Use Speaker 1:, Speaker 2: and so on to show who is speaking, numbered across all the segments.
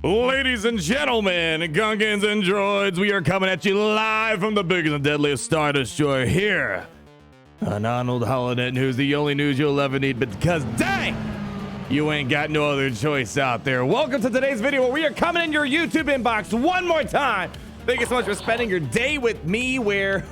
Speaker 1: Ladies and gentlemen, Gunkins and Droids, we are coming at you live from the biggest and deadliest Star Destroyer here on Arnold Holonet News, the only news you'll ever need, because dang, you ain't got no other choice out there. Welcome to today's video where we are coming in your YouTube inbox one more time. Thank you so much for spending your day with me where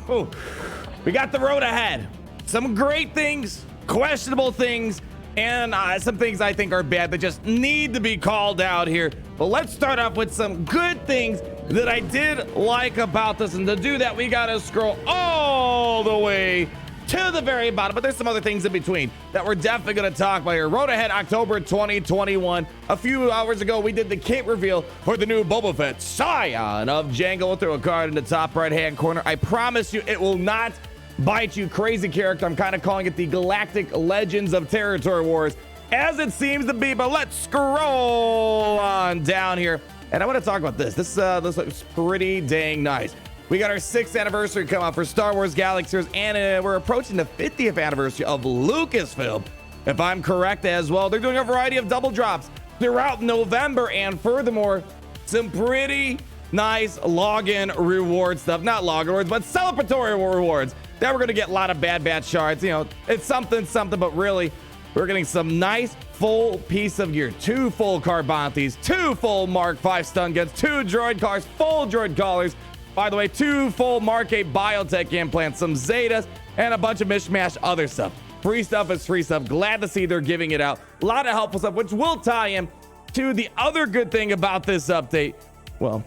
Speaker 1: we got the road ahead. Some great things, questionable things, and some things I think are bad that just need to be called out here. But let's start off with some good things that I did like about this. And to do that, we got to scroll all the way to the very bottom. But there's some other things in between that we're definitely going to talk about here. Road ahead, October 2021. A few hours ago, we did the kit reveal for the new Boba Fett, Scion of Jango. We'll throw a card in the top right-hand corner. I promise you, it will not bite you, crazy character. I'm kind of calling it the Galactic Legends of Territory Wars, as it seems to be. But let's scroll on down here, and I want to talk about this. This looks pretty dang nice. We got our 6th anniversary come out for Star Wars Galaxies, and we're approaching the 50th anniversary of Lucasfilm, if I'm correct as well. They're doing a variety of double drops throughout November, and furthermore, some pretty nice login reward stuff. Not login rewards, but celebratory rewards. That we're going to get a lot of bad shards. You know, it's something, but really, we're getting some nice full piece of gear. 2 full Carbonthis, 2 full Mark 5 stun guns, 2 droid cars, full droid collars. By the way, 2 full Mark 8 biotech implants, some Zetas, and a bunch of mishmash other stuff. Free stuff is free stuff. Glad to see they're giving it out. A lot of helpful stuff, which will tie in to the other good thing about this update. Well,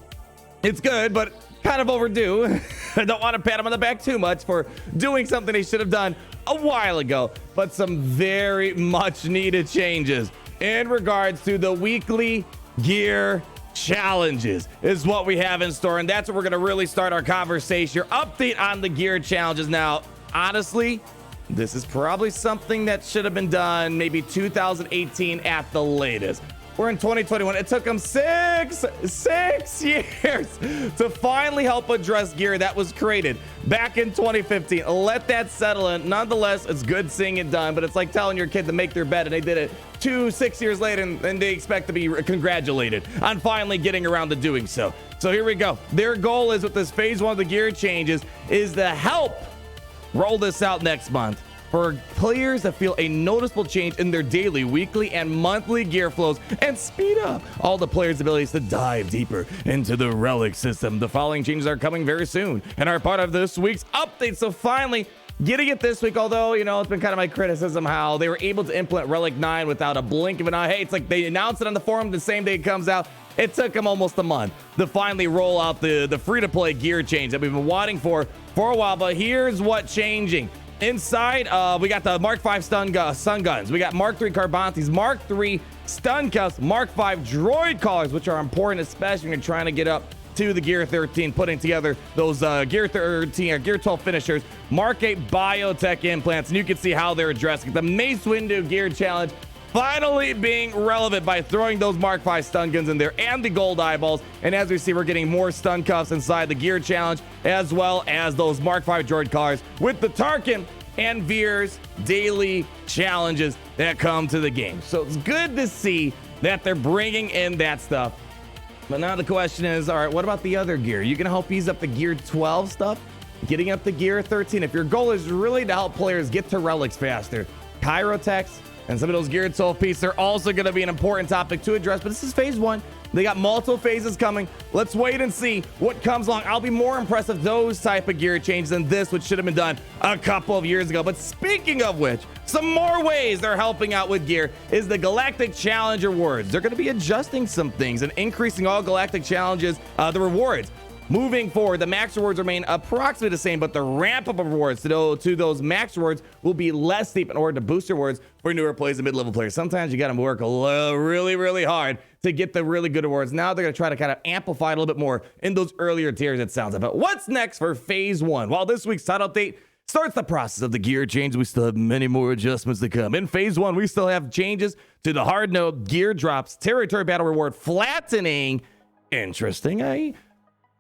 Speaker 1: it's good, but kind of overdue. I don't want to pat him on the back too much for doing something he should have done a while ago, but some very much needed changes in regards to the weekly gear challenges is what we have in store, and that's what we're going to really start our conversation. Your update on the gear challenges. Now, honestly, this is probably something that should have been done maybe 2018 at the latest. We're in 2021. It took them six years to finally help address gear that was created back in 2015. Let that settle in. Nonetheless, it's good seeing it done, but it's like telling your kid to make their bed, and they did it 6 years later, and they expect to be congratulated on finally getting around to doing so. So here we go. Their goal is with this phase 1 of the gear changes is to help roll this out next month for players that feel a noticeable change in their daily, weekly, and monthly gear flows, and speed up all the players' abilities to dive deeper into the relic system. The following changes are coming very soon and are part of this week's update. So finally, getting it this week, although, you know, it's been kind of my criticism how they were able to implement Relic 9 without a blink of an eye. Hey, it's like they announced it on the forum the same day it comes out. It took them almost a month to finally roll out the free-to-play gear change that we've been wanting for a while. But here's what changing. Inside, we got the Mark 5 stun guns. We got Mark 3 Carbonthis, Mark 3 stun cuffs, Mark 5 droid collars, which are important, especially when you're trying to get up to the Gear 13, putting together those Gear 13 or Gear 12 finishers, Mark 8 biotech implants, and you can see how they're addressing the Mace Windu gear challenge finally being relevant by throwing those Mark 5 stun guns in there and the gold eyeballs. And as we see, we're getting more stun cuffs inside the gear challenge, as well as those Mark 5 droid cars with the Tarkin and Veer's daily challenges that come to the game. So it's good to see that they're bringing in that stuff. But now the question is, all right, what about the other gear? You can help ease up the Gear 12 stuff, getting up to Gear 13. If your goal is really to help players get to relics faster, Chirotechs and some of those Gear 12 pieces are also going to be an important topic to address. But this is phase 1. They got multiple phases coming. Let's wait and see what comes along. I'll be more impressed with those type of gear changes than this, which should have been done a couple of years ago. But speaking of which, some more ways they're helping out with gear is the Galactic Challenge rewards. They're going to be adjusting some things and increasing all Galactic Challenges, the rewards. Moving forward, the max rewards remain approximately the same, but the ramp up of rewards to those max rewards will be less steep in order to boost rewards for newer players and mid-level players. Sometimes you got to work really hard to get the really good rewards. Now they're going to try to kind of amplify it a little bit more in those earlier tiers, it sounds like. But what's next for phase 1? Well, this week's title update starts the process of the gear change. We still have many more adjustments to come. In phase 1, we still have changes to the hard note gear drops, territory battle reward flattening. Interesting, eh?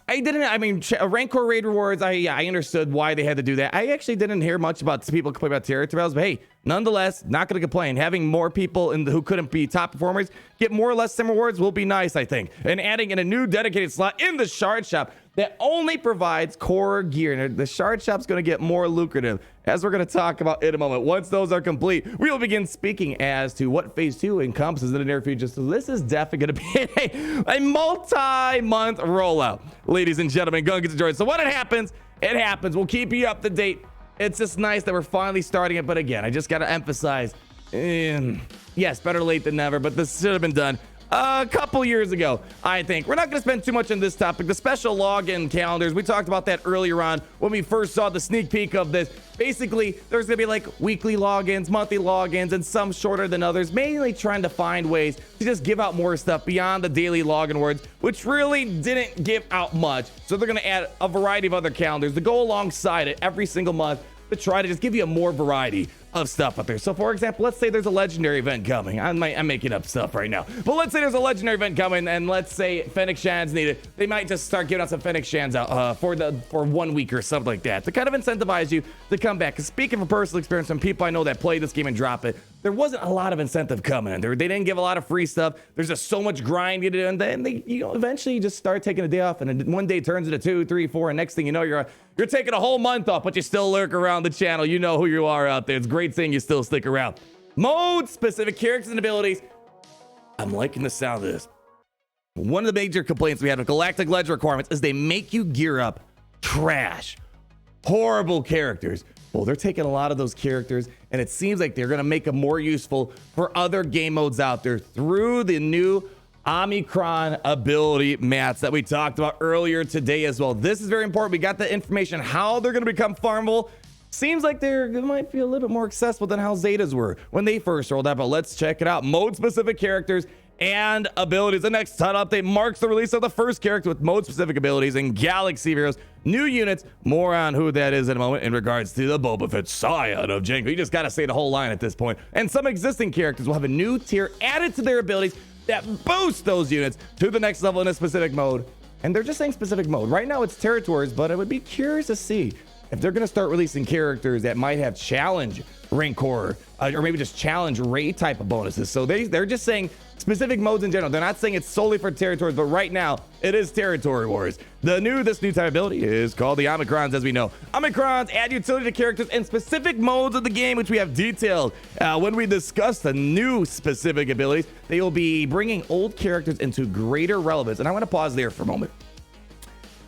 Speaker 1: I didn't. I mean, Rancor raid rewards. I understood why they had to do that. I actually didn't hear much about people complaining about territory battles, but hey, nonetheless, not going to complain. Having more people who couldn't be top performers get more or less sim rewards will be nice, I think. And adding in a new dedicated slot in the shard shop that only provides core gear. And the shard shop's going to get more lucrative, as we're going to talk about in a moment. Once those are complete, we will begin speaking as to what phase 2 encompasses in the near future. So this is definitely going to be a multi-month rollout, ladies and gentlemen. Go and get enjoyed. So when it happens, it happens. We'll keep you up to date. It's just nice that we're finally starting it. But again, I just got to emphasize, yes, better late than never, but this should have been done a couple years ago, I think. We're not going to spend too much on this topic. The special login calendars, we talked about that earlier on when we first saw the sneak peek of this. Basically, there's going to be like weekly logins, monthly logins, and some shorter than others, mainly trying to find ways to just give out more stuff beyond the daily login words, which really didn't give out much. So they're going to add a variety of other calendars to go alongside it every single month to try to just give you a more variety of stuff out there. So for example, let's say there's a legendary event coming. I'm making up stuff right now, but let's say there's a legendary event coming, and let's say Fennec Shan's needed. They might just start giving out some Fennec Shans out for 1 week or something like that to kind of incentivize you to come back. Because speaking from personal experience, from people I know that play this game and drop it, there wasn't a lot of incentive coming in. They didn't give a lot of free stuff. There's just so much grind you do, and then they, eventually you just start taking a day off, and then one day turns into 2, 3, 4, and next thing you know, you're taking a whole month off, but you still lurk around the channel. You know who you are out there. It's a great thing you still stick around. Mode specific characters and abilities. I'm liking the sound of this. One of the major complaints we have with Galactic Ledge requirements is they make you gear up trash, horrible characters. Well, they're taking a lot of those characters, and it seems like they're going to make them more useful for other game modes out there through the new Omicron ability mats that we talked about earlier today as well. This is very important. We got the information how they're going to become farmable. Seems like they might be a little bit more accessible than how Zetas were when they first rolled out, but let's check it out. Mode-specific characters and abilities. The next title update marks the release of the first character with mode-specific abilities and Galaxy Heroes. New units. More on who that is in a moment in regards to the Boba Fett scion of Jango. You just got to say the whole line at this point. And some existing characters will have a new tier added to their abilities that boost those units to the next level in a specific mode. And they're just saying specific mode. Right now it's territories, but I would be curious to see if they're going to start releasing characters that might have challenge Rancor or maybe just challenge raid type of bonuses. So they're just saying specific modes in general. They're not saying it's solely for territories, but right now it is territory wars. This new type ability is called the Omicrons, as we know. Omicrons add utility to characters in specific modes of the game, which we have detailed when we discuss the new specific abilities. They will be bringing old characters into greater relevance. And I want to pause there for a moment.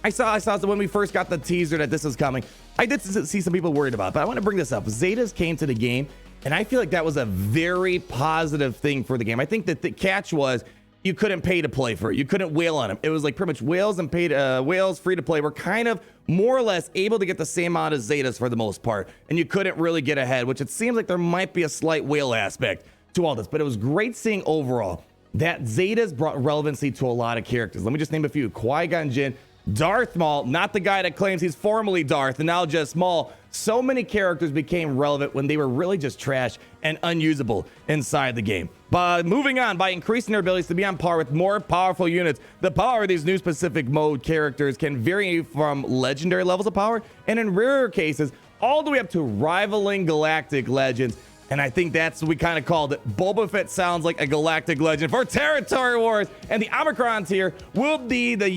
Speaker 1: I saw when we first got the teaser that this was coming, I did see some people worried about it, but I want to bring this up. Zetas came to the game, and I feel like that was a very positive thing for the game. I think that the catch was you couldn't pay to play for it. You couldn't whale on them. It was like pretty much whales and paid whales free to play were kind of more or less able to get the same amount of Zetas for the most part, and you couldn't really get ahead, which it seems like there might be a slight whale aspect to all this, but it was great seeing overall that Zetas brought relevancy to a lot of characters. Let me just name a few. Qui-Gon Jinn, Darth Maul, not the guy that claims he's formerly Darth and now just Maul. So many characters became relevant when they were really just trash and unusable inside the game. But moving on, by increasing their abilities to be on par with more powerful units, the power of these new specific mode characters can vary from legendary levels of power, and in rarer cases, all the way up to rivaling galactic legends. And I think that's what we kind of called it. Boba Fett sounds like a galactic legend for territory wars. And the Omicron tier will be the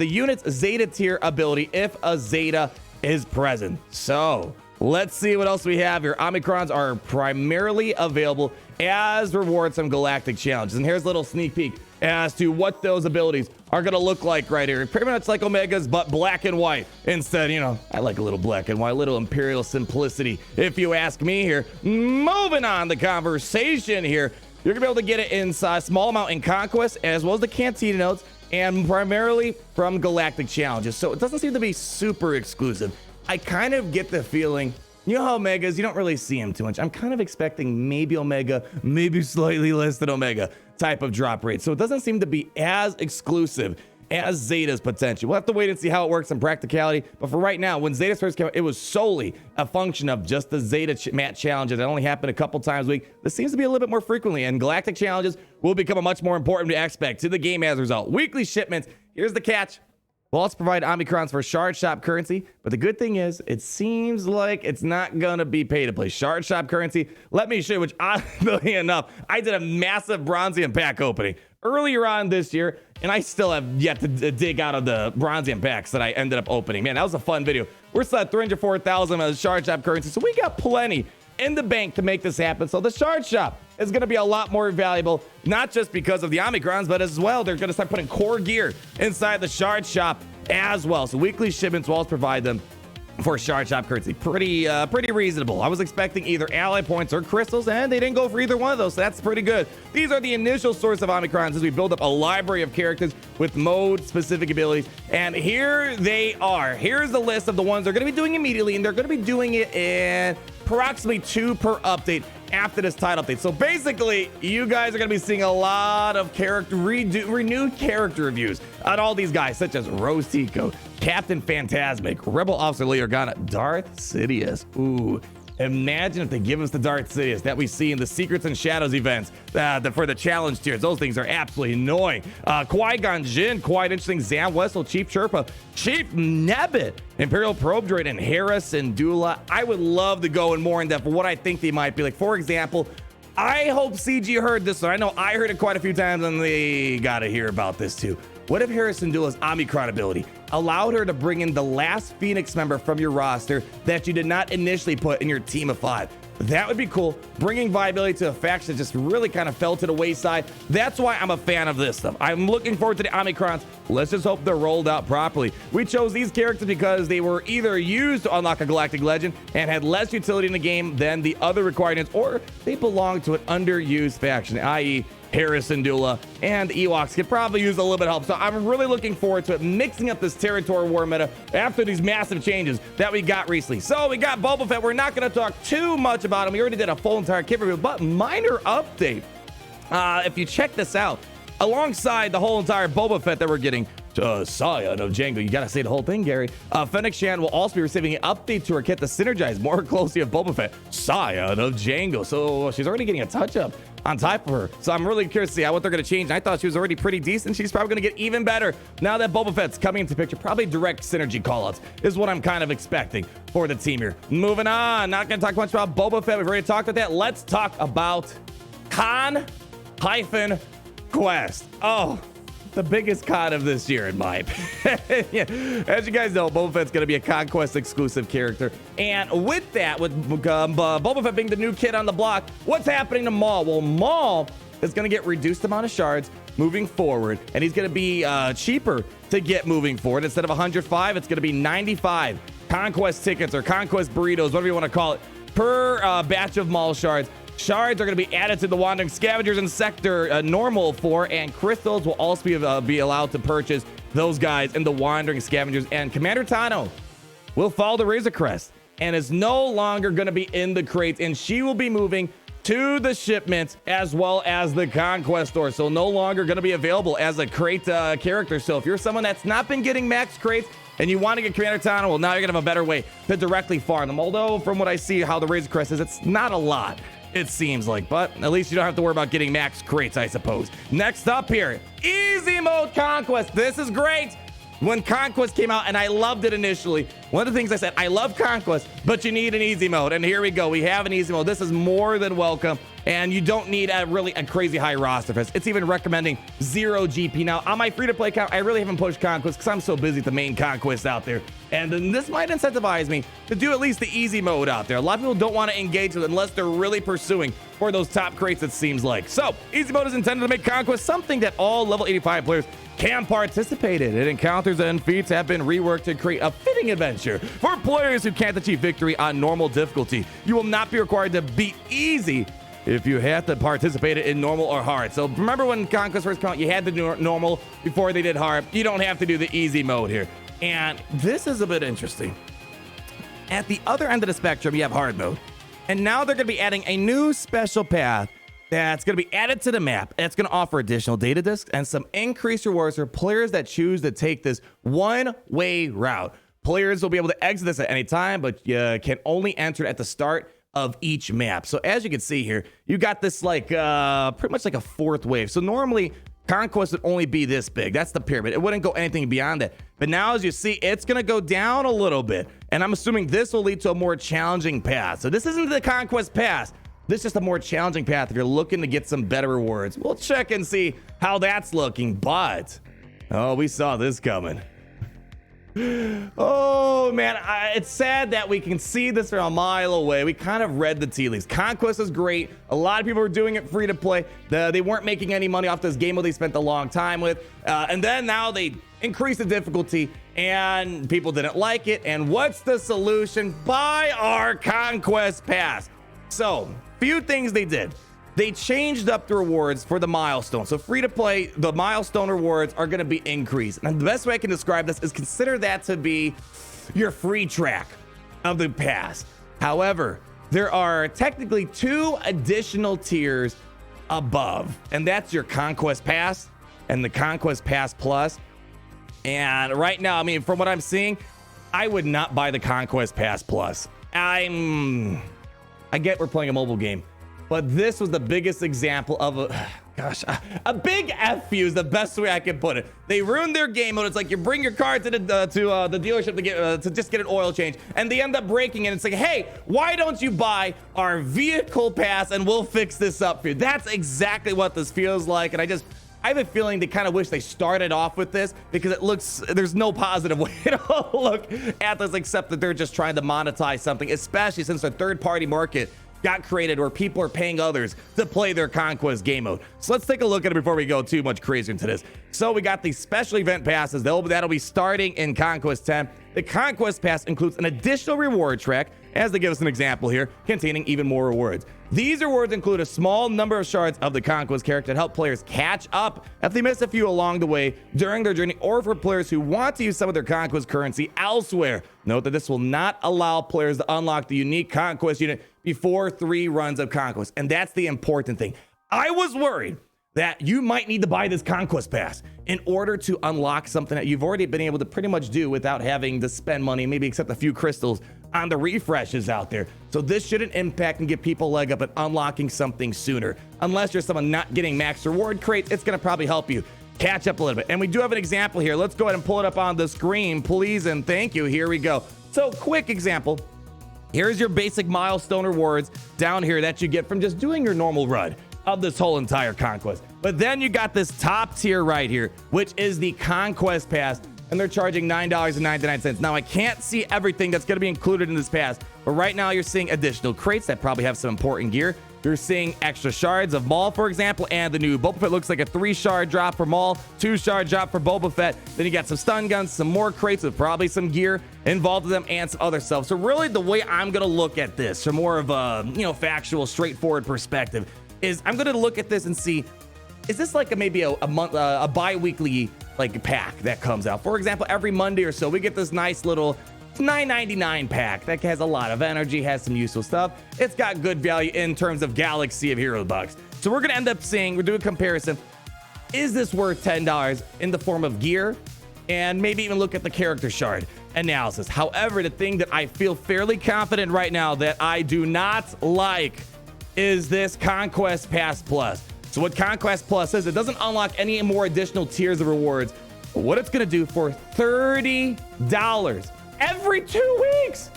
Speaker 1: unit's Zeta tier ability if a Zeta is present. So let's see what else we have here. Omicrons are primarily available as rewards from galactic challenges. And here's a little sneak peek as to what those abilities are going to look like right here. Pretty much like Omegas, but black and white instead. I like a little black and white, a little imperial simplicity, if you ask me here. Moving on the conversation here, you're going to be able to get it in a small amount in Conquest, as well as the Cantina notes, and primarily from galactic challenges. So it doesn't seem to be super exclusive. I kind of get the feeling, how Omegas, you don't really see them too much. I'm kind of expecting maybe Omega, maybe slightly less than Omega type of drop rate. So it doesn't seem to be as exclusive as Zeta's potential. We'll have to wait and see how it works in practicality. But for right now, when Zeta first came out, it was solely a function of just the Zeta mat challenges that only happened a couple times a week. This seems to be a little bit more frequently, and galactic challenges will become a much more important aspect to the game as a result. Weekly shipments. Here's the catch. We'll also provide Omicrons for Shard Shop currency, but the good thing is, it seems like it's not gonna be pay to play. Shard Shop currency, let me show you, which oddly enough, I did a massive Bronzium pack opening earlier on this year, and I still have yet to dig out of the Bronzium packs that I ended up opening. Man, that was a fun video. We're still at 304,000 as Shard Shop currency, so we got plenty in the bank to make this happen. So the Shard Shop is going to be a lot more valuable, not just because of the Omicrons, but as well, they're going to start putting core gear inside the Shard Shop as well. So weekly shipments will also provide them for Shard Shop currency. Pretty reasonable. I was expecting either ally points or crystals, and they didn't go for either one of those, so that's pretty good. These are the initial source of Omicrons as we build up a library of characters with mode-specific abilities, and here they are. Here's the list of the ones they're going to be doing immediately, and they're going to be doing it in approximately 2 per update after this title update. So basically, you guys are going to be seeing a lot of renewed character reviews on all these guys, such as Rose Tico, Captain Phantasmic, Rebel Officer Leia Organa, Darth Sidious. Ooh, imagine if they give us the Darth Sidious that we see in the Secrets and Shadows events for the challenge tiers. Those things are absolutely annoying. Qui-Gon Jinn, quite interesting. Zam Wessel, Chief Sherpa, Chief Nebbit, Imperial Probe Droid, and Hera Syndulla. I would love to go in more in depth for what I think they might be. Like, for example, I hope CG heard this one. I know I heard it quite a few times, and they got to hear about this too. What if Hera Syndulla's Omicron ability allowed her to bring in the last Phoenix member from your roster that you did not initially put in your team of 5? That would be cool. Bringing viability to a faction that just really kind of fell to the wayside. That's why I'm a fan of this stuff. I'm looking forward to the Omicrons. Let's just hope they're rolled out properly. We chose these characters because they were either used to unlock a Galactic Legend and had less utility in the game than the other requirements, or they belong to an underused faction, i.e. Hera Syndulla and Ewoks could probably use a little bit of help. So I'm really looking forward to it, mixing up this territory war meta after these massive changes that we got recently. So we got Boba Fett. We're not going to talk too much about him. We already did a full entire kit review, but minor update. If you check this out, alongside the whole entire Boba Fett that we're getting, Scion of Django. You gotta say the whole thing, Gary. Fennec Shan will also be receiving an update to her kit to synergize more closely with Boba Fett, Scion of Django. So she's already getting a touch-up on top of her. So I'm really curious to see what they're gonna change. I thought she was already pretty decent. She's probably gonna get even better now that Boba Fett's coming into the picture. Probably direct synergy callouts is what I'm kind of expecting for the team here. Moving on. Not gonna talk much about Boba Fett. We've already talked about that. Let's talk about Con-Quest. Oh, the biggest con of this year, in my opinion. Yeah. As you guys know, Boba Fett's going to be a Conquest exclusive character. And with that, with Boba Fett being the new kid on the block, what's happening to Maul? Well, Maul is going to get reduced amount of shards moving forward, and he's going to be cheaper to get moving forward. Instead of 105, it's going to be 95 Conquest tickets or Conquest burritos, whatever you want to call it, per batch of Maul shards. Shards are going to be added to the Wandering Scavengers and Sector Normal 4, and crystals will also be allowed to purchase those guys in the Wandering Scavengers. And Commander Tano will follow the Razor Crest and is no longer going to be in the crates, and she will be moving to the shipments as well as the Conquest store. So no longer going to be available as a crate character. So if you're someone that's not been getting max crates and you want to get Commander Tano, well, now you're going to have a better way to directly farm them. Although from what I see how the Razor Crest is, it's not a lot, it seems like, but at least you don't have to worry about getting max crates, I suppose. Next up here, easy mode Conquest. This is great. When Conquest came out, and I loved it initially, one of the things I said, I love Conquest, but you need an easy mode. And here we go. We have an easy mode. This is more than welcome. And you don't need a crazy high roster for this. It's even recommending 0 GP. Now, on my free-to-play account, I really haven't pushed Conquest because I'm so busy with the main Conquest out there. And then this might incentivize me to do at least the easy mode out there. A lot of people don't want to engage with it unless they're really pursuing for those top crates, it seems like. So, easy mode is intended to make Conquest something that all level 85 players can participate in. It encounters and feats have been reworked to create a fitting adventure for players who can't achieve victory on normal difficulty. You will not be required to beat easy if you have to participate in normal or hard. So remember when Conquest first came out, you had to do normal before they did hard. You don't have to do the easy mode here. And this is a bit interesting. At the other end of the spectrum, you have hard mode. And now they're going to be adding a new special path that's going to be added to the map. It's going to offer additional data disks and some increased rewards for players that choose to take this one-way route. Players will be able to exit this at any time, but you can only enter at the start of each map. So as you can see here, you got this like pretty much like a fourth wave. So normally Conquest would only be this big. That's the pyramid. It wouldn't go anything beyond that. But now, as you see, it's going to go down a little bit. And I'm assuming this will lead to a more challenging path. So this isn't the Conquest Pass. This is just a more challenging path if you're looking to get some better rewards. We'll check and see how that's looking. But, oh, we saw this coming. Oh, man, it's sad that we can see this from a mile away. We kind of read the tea leaves. Conquest is great. A lot of people were doing it free to play. They weren't making any money off this game that they spent a long time with. And then now they increased the difficulty and people didn't like it. And what's the solution? Buy our Conquest Pass. So, few things they did. They changed up the rewards for the milestone. So free to play, the milestone rewards are going to be increased. And the best way I can describe this is consider that to be your free track of the pass. However, there are technically 2 additional tiers above, and that's your Conquest Pass and the Conquest Pass Plus. And right now, I mean, from what I'm seeing, I would not buy the Conquest Pass Plus. I get we're playing a mobile game, but this was the biggest example of a big F you is the best way I can put it. They ruined their game mode. It's like you bring your car to the dealership to just get an oil change, and they end up breaking it. It's like, hey, why don't you buy our vehicle pass and we'll fix this up for you? That's exactly what this feels like, and I have a feeling they kind of wish they started off with this because it looks, there's no positive way to look at this except that they're just trying to monetize something, especially since the third-party market got created where people are paying others to play their Conquest game mode. So let's take a look at it before we go too much crazy into this. So we got these special event passes. That'll be starting in Conquest 10. The Conquest Pass includes an additional reward track, as they give us an example here, containing even more rewards. These rewards include a small number of shards of the Conquest character to help players catch up if they miss a few along the way during their journey, or for players who want to use some of their Conquest currency elsewhere. Note that this will not allow players to unlock the unique Conquest unit before 3 runs of Conquest, and that's the important thing. I was worried that you might need to buy this Conquest Pass in order to unlock something that you've already been able to pretty much do without having to spend money, maybe except a few crystals on the refreshes out there. So this shouldn't impact and give people a leg up at unlocking something sooner. Unless you're someone not getting max reward crates, it's gonna probably help you catch up a little bit. And we do have an example here. Let's go ahead and pull it up on the screen, please and thank you. Here we go. So quick example. Here's your basic milestone rewards down here that you get from just doing your normal run of this whole entire Conquest. But then you got this top tier right here, which is the Conquest Pass, and they're charging $9.99. Now, I can't see everything that's going to be included in this pass, but right now you're seeing additional crates that probably have some important gear. You're seeing extra shards of Maul, for example, and the new Boba Fett looks like a 3-shard drop for Maul, 2-shard drop for Boba Fett. Then you got some stun guns, some more crates with probably some gear involved with them, and some other stuff. So really, the way I'm going to look at this from more of a factual, straightforward perspective is I'm going to look at this and see, is this like maybe a month, a bi-weekly like pack that comes out? For example, every Monday or so, we get this nice little $9.99 pack that has a lot of energy, has some useful stuff. It's got good value in terms of Galaxy of Hero bucks. So we're going to end up seeing, we're doing a comparison. Is this worth $10 in the form of gear? And maybe even look at the character shard analysis. However, the thing that I feel fairly confident right now that I do not like is this Conquest Pass Plus. So what Conquest Plus is, it doesn't unlock any more additional tiers of rewards. But what it's going to do for $30 every 2 weeks,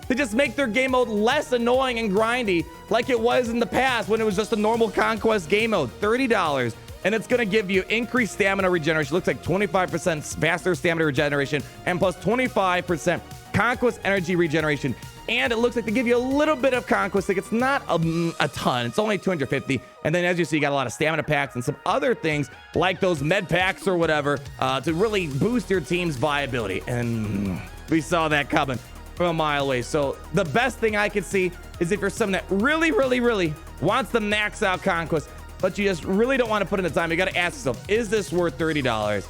Speaker 1: to just make their game mode less annoying and grindy like it was in the past when it was just a normal Conquest game mode. $30. And it's going to give you increased stamina regeneration. Looks like 25% faster stamina regeneration and plus 25% Conquest energy regeneration. And it looks like they give you a little bit of Conquest. Like it's not a ton. It's only 250. And then as you see, you got a lot of stamina packs and some other things like those med packs or whatever to really boost your team's viability. And we saw that coming from a mile away. So the best thing I could see is if you're someone that really wants to max out Conquest, but you just really don't want to put in the time, you got to ask yourself, is this worth $30?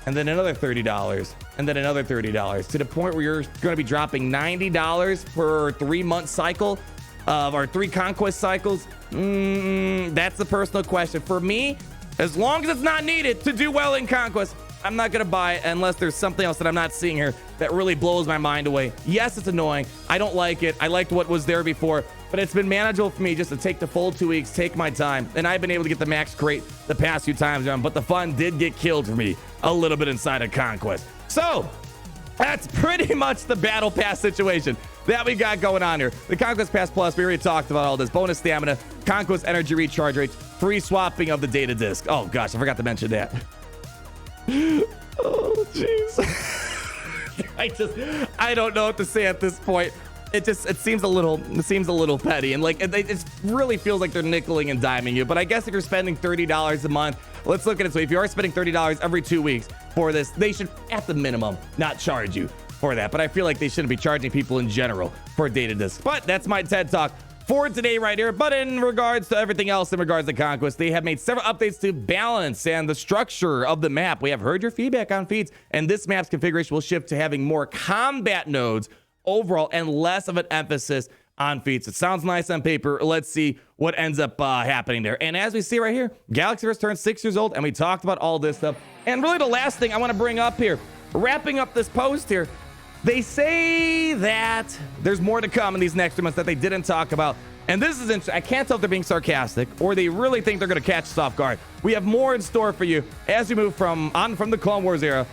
Speaker 1: And then another $30, and then another $30, to the point where you're going to be dropping $90 per 3-month cycle of our 3 Conquest cycles. That's the personal question. For me, as long as it's not needed to do well in Conquest, I'm not going to buy it unless there's something else that I'm not seeing here that really blows my mind away. Yes, it's annoying. I don't like it. I liked what was there before. but it's been manageable for me just to take the full 2 weeks, take my time, and I've been able to get the max crate the past few times around, but the fun did get killed for me a little bit inside of Conquest. So that's pretty much the Battle Pass situation that we got going on here. The Conquest Pass Plus, we already talked about all this. Bonus stamina, Conquest energy recharge rates, free swapping of the data disk. Oh gosh, I forgot to mention that. Oh jeez. I don't know what to say at this point. It seems a little petty, and like it really feels like they're nickeling and diming you. But I guess if you're spending $30 a month, let's look at it. So if you are spending $30 every 2 weeks for this, they should at the minimum not charge you for that. But I feel like they shouldn't be charging people in general for data disks. But that's my TED Talk for today right here. But in regards to everything else in regards to Conquest, they have made several updates to balance and the structure of the map. We have heard your feedback on feeds, and this map's configuration will shift to having more combat nodes overall and less of an emphasis on feats. It sounds nice on paper. Let's see what ends up happening there. And as we see right here, Galaxyverse turned 6 years old, and we talked about all this stuff. And really the last thing I want to bring up here, wrapping up this post here, they say that there's more to come in these next 2 months that they didn't talk about. And this is interesting. I can't tell if they're being sarcastic or they really think they're going to catch us off guard. We have more in store for you as we move from the Clone Wars era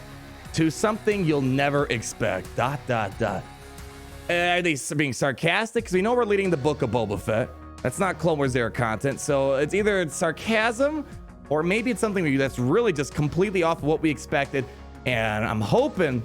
Speaker 1: to something you'll never expect. ... Are they being sarcastic? Because we know we're leading the book of Boba Fett. That's not Clone Wars era content. So it's either sarcasm or maybe it's something that's really just completely off of what we expected. And I'm hoping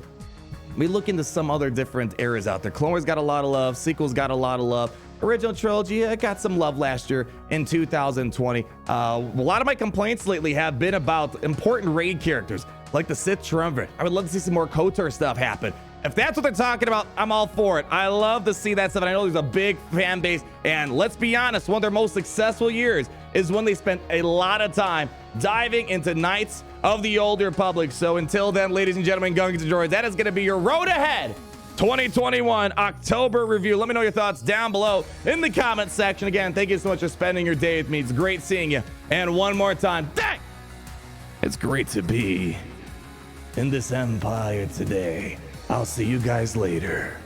Speaker 1: we look into some other different eras out there. Clone Wars got a lot of love. Sequels got a lot of love. Original trilogy, it got some love last year in 2020. A lot of my complaints lately have been about important raid characters like the Sith Triumvirate. I would love to see some more KOTOR stuff happen. If that's what they're talking about, I'm all for it. I love to see that stuff, and I know there's a big fan base, and let's be honest, one of their most successful years is when they spent a lot of time diving into Knights of the Old Republic. So until then, ladies and gentlemen, Gungans and Droids, that is going to be your road ahead 2021 October review. Let me know your thoughts down below in the comment section. Again, thank you so much for spending your day with me. It's great seeing you. And one more time, dang! It's great to be in this empire today. I'll see you guys later.